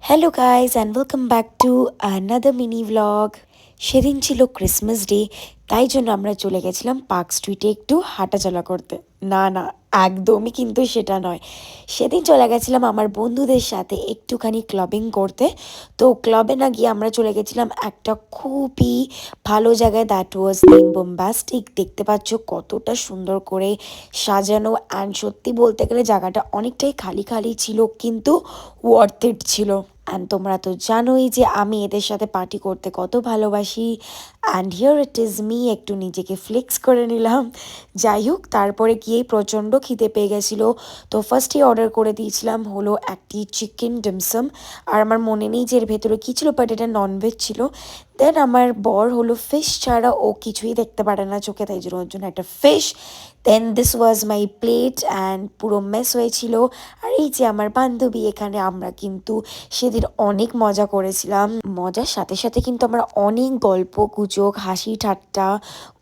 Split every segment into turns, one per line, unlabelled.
Hello guys and welcome back to another mini vlog. সেদিন ছিল Christmas day, তাই জন্য আমরা চলে গেছিলাম পার্ক স্ট্রিটে একটু হাঁটাচলা করতে। না না, একদমই কিন্তু সেটা নয়। সেদিন চলে গেছিলাম আমার বন্ধুদের সাথে একটুখানি ক্লাবিং করতে। তো ক্লাবে না গিয়ে আমরা চলে গেছিলাম একটা খুবই ভালো জায়গায়, দ্যাট ওয়াজ নেম বোম্বাস্টিক। দেখতে পাচ্ছ কতটা সুন্দর করে সাজানো, অ্যান্ড সত্যি বলতে গেলে জায়গাটা অনেকটাই খালি খালি ছিল, কিন্তু ওয়ার্থ ইট ছিল। অ্যান্ড তোমরা তো জানোই যে আমি এদের সাথে পার্টি করতে কত ভালোবাসি। And here it is me, একটু নিজেকে ফ্লেক্স করে নিলাম। যাই হোক, তারপরে গিয়েই প্রচণ্ড খিদে পেয়ে গেছিলো। তো ফার্স্টেই অর্ডার করে দিয়েছিলাম হলো একটি চিকেন ডিমসাম। আর আমার মনে নেই যে এর ভেতরে কী ছিল, বাট এটা ননভেজ ছিল। দেন আমার বর হলো ফিশ ছাড়া ও কিছুই দেখতে পারে না চোখে, তাই জন্য ওর জন্য একটা fish. Then this was my plate, and পুরো মেস হয়েছিল। আর এই যে আমার বান্ধবী, এখানে আমরা কিন্তু সেদিন অনেক মজা করেছিলাম। মজার সাথে সাথে কিন্তু আমরা অনেক গল্প গুজব হাসি ঠাট্টা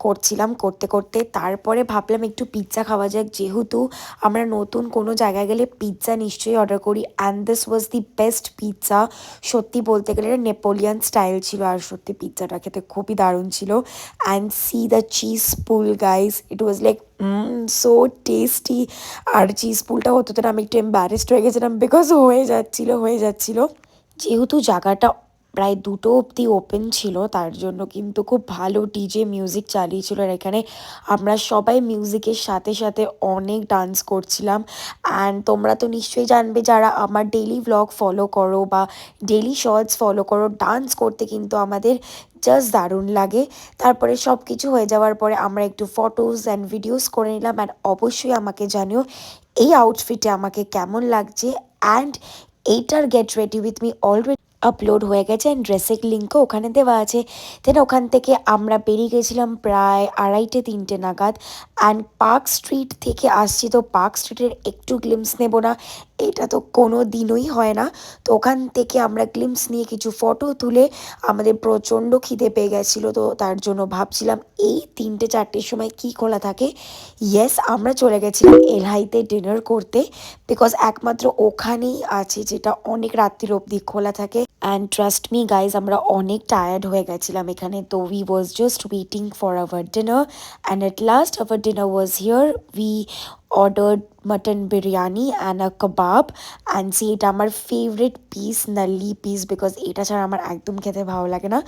করছিলাম। করতে করতে তারপরে ভাবলাম একটু পিৎজা খাওয়া যাক, যেহেতু আমরা নতুন কোনো জায়গায় গেলে পিৎজা নিশ্চয়ই অর্ডার করি। And this was the best pizza. সত্যি বলতে গেলে নেপোলিয়ান স্টাইল ছিল, আর সত্যি পিৎজাটা খেতে খুবই দারুণ ছিল। And see the cheese pull guys, it was like so tasty. আর চিজ পুলটা হতে তো আমি একটু এম্বারেসড হয়ে গেছিলাম, বিকজ হয়ে যাচ্ছিল যেহেতু জায়গাটা প্রায় 2টো অবধি ওপেন ছিল, তার জন্য কিন্তু খুব ভালো ডিজে মিউজিক চালিয়েছিল। আর এখানে আমরা সবাই মিউজিকের সাথে সাথে অনেক ডান্স করছিলাম। অ্যান্ড তোমরা তো নিশ্চয়ই জানবে, যারা আমার ডেইলি ভ্লগ ফলো করো বা ডেইলি শর্টস ফলো করো, ডান্স করতে কিন্তু আমাদের জাস্ট দারুণ লাগে। তারপরে সব কিছু হয়ে যাওয়ার পরে আমরা একটু ফটোস অ্যান্ড ভিডিওস করে নিলাম। অ্যান্ড অবশ্যই আমাকে জানিও এই আউটফিটে আমাকে কেমন লাগছে। অ্যান্ড এইটার get ready with me already upload হয়ে গেছে, অ্যান্ড ড্রেসের লিঙ্কও ওখানে দেওয়া আছে। দেন ওখান থেকে আমরা বেরিয়ে গেছিলাম প্রায় 2:30-3টে নাগাদ। অ্যান্ড পার্ক স্ট্রিট থেকে আসছি, তো পার্ক স্ট্রিটের একটু গ্লিমস নেব না, এটা তো কোনো দিনই হয় না। তো ওখান থেকে আমরা গ্লিমস নিয়ে কিছু ফটো তুলে, আমাদের প্রচণ্ড খিদে পেয়ে গেছিলো, তো তার জন্য ভাবছিলাম এই 3টে-4টের সময় কি খোলা থাকে। ইয়েস, আমরা চলে গেছিলাম এলহাইতে ডিনার করতে, বিকজ একমাত্র ওখানেই আছে যেটা অনেক রাত্রির অবধি খোলা থাকে। অ্যান্ড ট্রাস্ট মি গাইজ, আমরা অনেক টায়ার্ড হয়ে গেছিলাম এখানে, তো we was just waiting for our dinner. And at last our dinner was here. We ordered mutton biryani and a kebab. And see, এটা আমার favourite piece, nalli piece, because এটা ছাড়া আমার একদম খেতে ভালো লাগে না।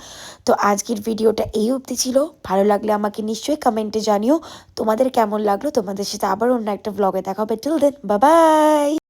তো আজকের ভিডিওটা এই অবধি ছিল। ভালো লাগলে আমাকে নিশ্চয়ই কমেন্টে জানিও তোমাদের কেমন লাগলো। তোমাদের সাথে আবার অন্য একটা ভ্লগে দেখা হবে। Till then, bye by.